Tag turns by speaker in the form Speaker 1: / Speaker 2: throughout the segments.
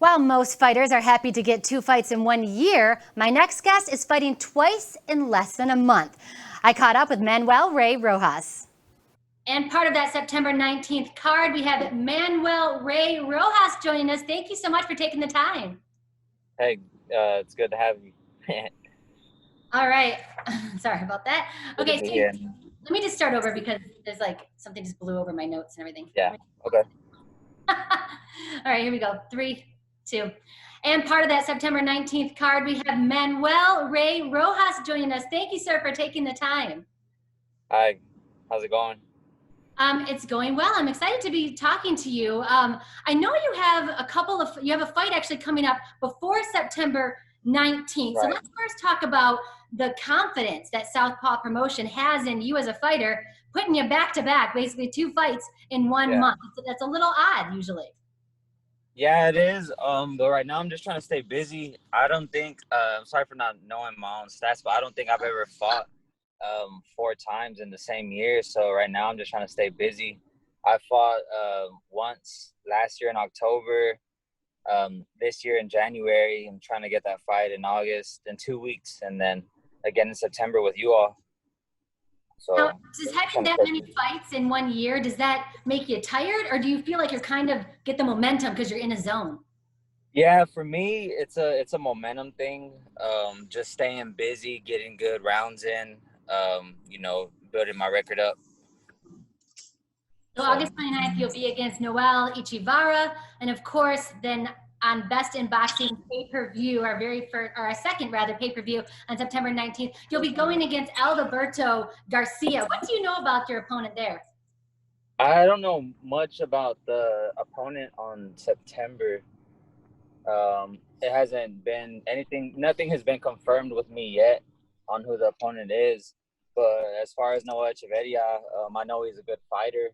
Speaker 1: While most fighters are happy to get 2 fights in 1 year, my next guest is fighting twice in less than a month. I caught up with Manuel-Rey Rojas. And part of that September 19th card, we have Manuel-Rey Rojas joining us. Thank you so much for taking the time.
Speaker 2: Hey, it's good to have you.
Speaker 1: All right. Sorry about that. Okay, so let me just start over because there's like something just blew over my notes and everything.
Speaker 2: Yeah, okay.
Speaker 1: All right, here we go. 3, 2. And part of that September 19th card, we have Manuel-Rey Rojas joining us. Thank you, sir, for taking the time.
Speaker 2: Hi, how's it going?
Speaker 1: It's going well. I'm excited to be talking to you. I know you have you have a fight actually coming up before September 19th.
Speaker 2: Right.
Speaker 1: So let's first talk about the confidence that Southpaw Promotion has in you as a fighter, putting you back to back, basically 2 fights in 1 month. That's a little odd usually.
Speaker 2: Yeah, it is. But right now I'm just trying to stay busy. I don't think, I'm sorry for not knowing my own stats, but I don't think I've ever fought 4 times in the same year. So right now I'm just trying to stay busy. I fought once last year in October, this year in January. I'm trying to get that fight in August in 2 weeks, and then again in September with you all. So
Speaker 1: now, does having that many fights in 1 year, does that make you tired, or do you feel like you're kind of get the momentum because you're in a zone?
Speaker 2: Yeah, for me, it's a momentum thing. Just staying busy, getting good rounds in, building my record up.
Speaker 1: So August 29th, you'll be against Noel Ichivara, and of course, then on Best in Boxing pay-per-view, our second pay-per-view on September 19th, you'll be going against Alvarez Garcia. What do you know about your opponent there?
Speaker 2: I don't know much about the opponent on September. It hasn't been nothing has been confirmed with me yet on who the opponent is. But as far as Noel Echeverria, I know he's a good fighter,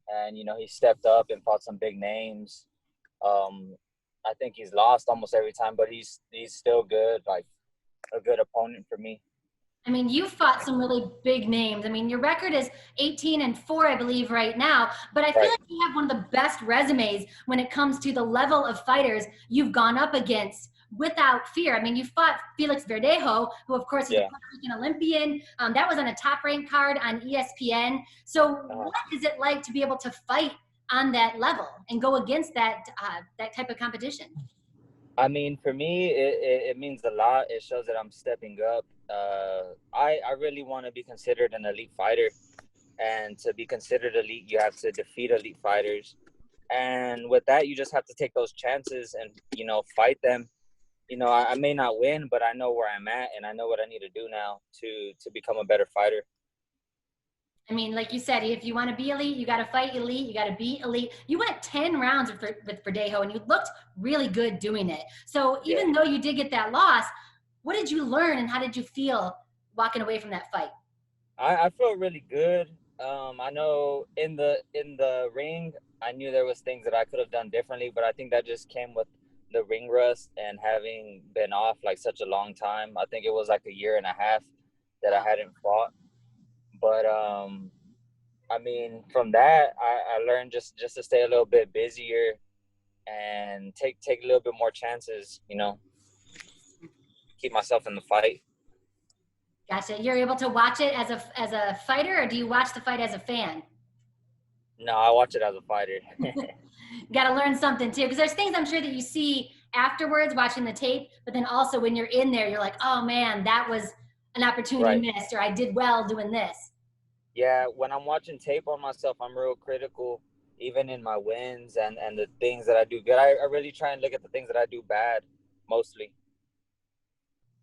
Speaker 2: and he stepped up and fought some big names. I think he's lost almost every time, but he's still good, like a good opponent for me.
Speaker 1: I mean, you fought some really big names. I mean, your record is 18-4, I believe, right now. But I feel like you have one of the best resumes when it comes to the level of fighters you've gone up against without fear. I mean, you fought Felix Verdejo, who, of course, is a Puerto Rican Olympian. That was on a top-ranked card on ESPN. So what is it like to be able to fight on that level and go against that type of competition?
Speaker 2: I mean, for me, it means a lot. It shows that I'm stepping up. I really want to be considered an elite fighter, and to be considered elite, you have to defeat elite fighters. And with that, you just have to take those chances and, fight them. I may not win, but I know where I'm at, and I know what I need to do now to become a better fighter.
Speaker 1: I mean, like you said, if you want to be elite, you got to fight elite. You got to be elite. You went 10 rounds with Verdejo, and you looked really good doing it. So even though you did get that loss, what did you learn, and how did you feel walking away from that fight?
Speaker 2: I felt really good. I know in the ring, I knew there was things that I could have done differently, but I think that just came with the ring rust and having been off like such a long time. I think it was like 1.5 years that I hadn't fought. But I mean, from that, I learned just to stay a little bit busier and take a little bit more chances, keep myself in the fight.
Speaker 1: Gotcha. You're able to watch it as a fighter, or do you watch the fight as a fan?
Speaker 2: No, I watch it as a fighter.
Speaker 1: Got to learn something too, because there's things I'm sure that you see afterwards watching the tape, but then also when you're in there, you're like, oh man, that was an opportunity missed, or I did well doing this.
Speaker 2: Yeah, when I'm watching tape on myself, I'm real critical, even in my wins and the things that I do good. I really try and look at the things that I do bad, mostly.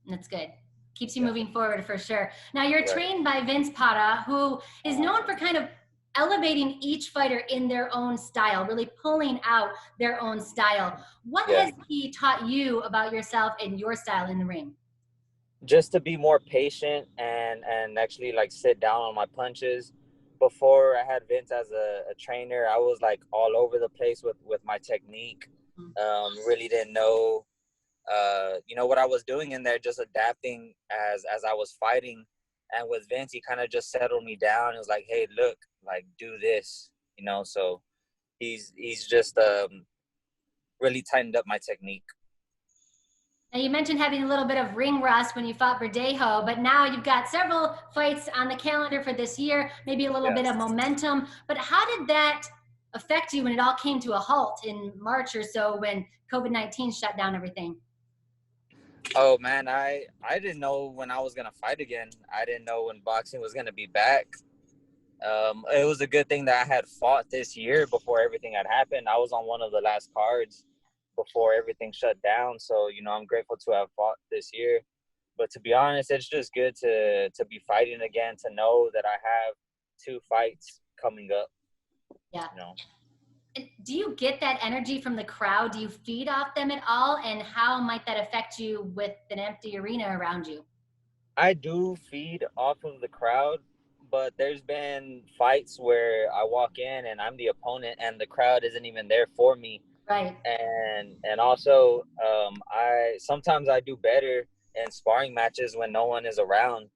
Speaker 1: That's good. Keeps you moving forward for sure. Now you're trained by Vince Para, who is known for kind of elevating each fighter in their own style, really pulling out their own style. What has he taught you about yourself and your style in the ring?
Speaker 2: Just to be more patient and actually like sit down on my punches. Before I had Vince as a trainer, I was like all over the place with my technique. Really didn't know what I was doing in there, just adapting as I was fighting. And with Vince, he kind of just settled me down. It was like, hey, look, like do this, so he's just really tightened up my technique.
Speaker 1: Now you mentioned having a little bit of ring rust when you fought Verdejo, but now you've got several fights on the calendar for this year, maybe a little bit of momentum. But how did that affect you when it all came to a halt in March or so when COVID-19 shut down everything?
Speaker 2: Oh man, I didn't know when I was gonna fight again. I didn't know when boxing was gonna be back. It was a good thing that I had fought this year before everything had happened. I was on one of the last cards before everything shut down. So, you know, I'm grateful to have fought this year. But to be honest, it's just good to be fighting again, to know that I have 2 fights coming up.
Speaker 1: Yeah.
Speaker 2: You know?
Speaker 1: Do you get that energy from the crowd? Do you feed off them at all? And how might that affect you with an empty arena around you?
Speaker 2: I do feed off of the crowd, but there's been fights where I walk in and I'm the opponent and the crowd isn't even there for me.
Speaker 1: Right.
Speaker 2: And also I sometimes I do better in sparring matches when no one is around.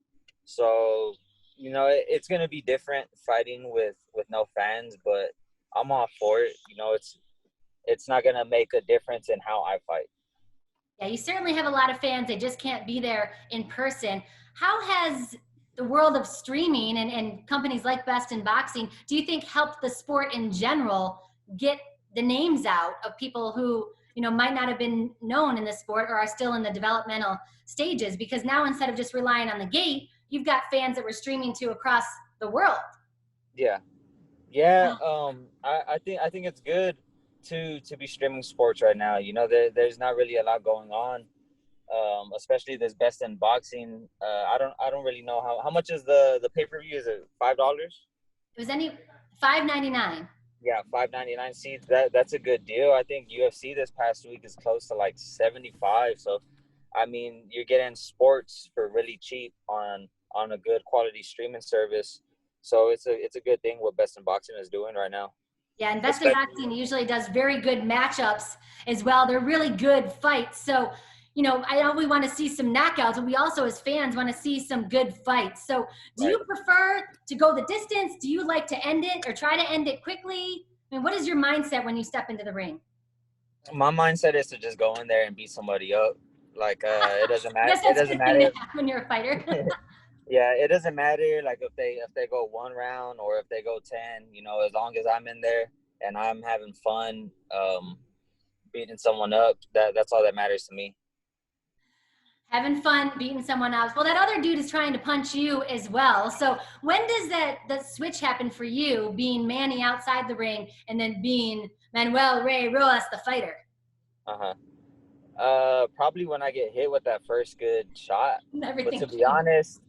Speaker 2: So, you know, it's going to be different fighting with no fans, but I'm all for it. You know, it's not going to make a difference in how I fight.
Speaker 1: Yeah, you certainly have a lot of fans. They just can't be there in person. How has the world of streaming and companies like Best in Boxing, do you think helped the sport in general get the names out of people who, you know, might not have been known in the sport or are still in the developmental stages? Because now instead of just relying on the gate, you've got fans that we're streaming to across the world.
Speaker 2: Yeah. Yeah, I think it's good to be streaming sports right now. You know, there's not really a lot going on, especially this Best in Boxing. I don't really know how much is the pay-per-view. Is it $5?
Speaker 1: It was any $5.99.
Speaker 2: Yeah, $5.99. See, that's a good deal. I think UFC this past week is close to like 75. So, I mean, you're getting sports for really cheap on a good quality streaming service. So it's a good thing what Best in Boxing is doing right now.
Speaker 1: Yeah, and Best in Boxing usually does very good matchups as well. They're really good fights. So, you know, I know we want to see some knockouts, but we also as fans want to see some good fights. So do you prefer to go the distance? Do you like to end it or try to end it quickly? I mean, what is your mindset when you step into the ring?
Speaker 2: My mindset is to just go in there and beat somebody up. Like it doesn't matter.
Speaker 1: Yes, that's a good thing to have when you're a fighter.
Speaker 2: Yeah, it doesn't matter like if they go 1 round or if they go 10, you know, as long as I'm in there and I'm having fun beating someone up, that's all that matters to me.
Speaker 1: Having fun beating someone else. Well, that other dude is trying to punch you as well. So when does that switch happen for you, being Manny outside the ring and then being Manuel-Rey Rojas, the fighter?
Speaker 2: Probably when I get hit with that first good shot.
Speaker 1: Everything
Speaker 2: but to be honest,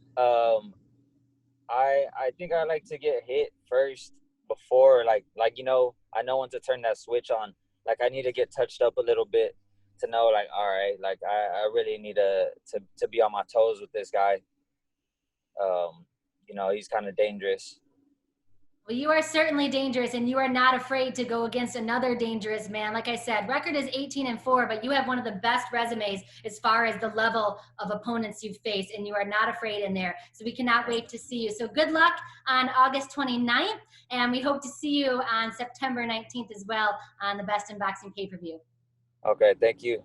Speaker 2: I think I like to get hit first before like you know, I know when to turn that switch on. Like I need to get touched up a little bit to know like, all right, like I really need to be on my toes with this guy. You know, he's kind of dangerous.
Speaker 1: Well, you are certainly dangerous, and you are not afraid to go against another dangerous man. Like I said, record is 18-4, but you have one of the best resumes as far as the level of opponents you've faced, and you are not afraid in there. So we cannot wait to see you. So good luck on August 29th, and we hope to see you on September 19th as well on the Best in Boxing pay-per-view.
Speaker 2: Okay, thank you.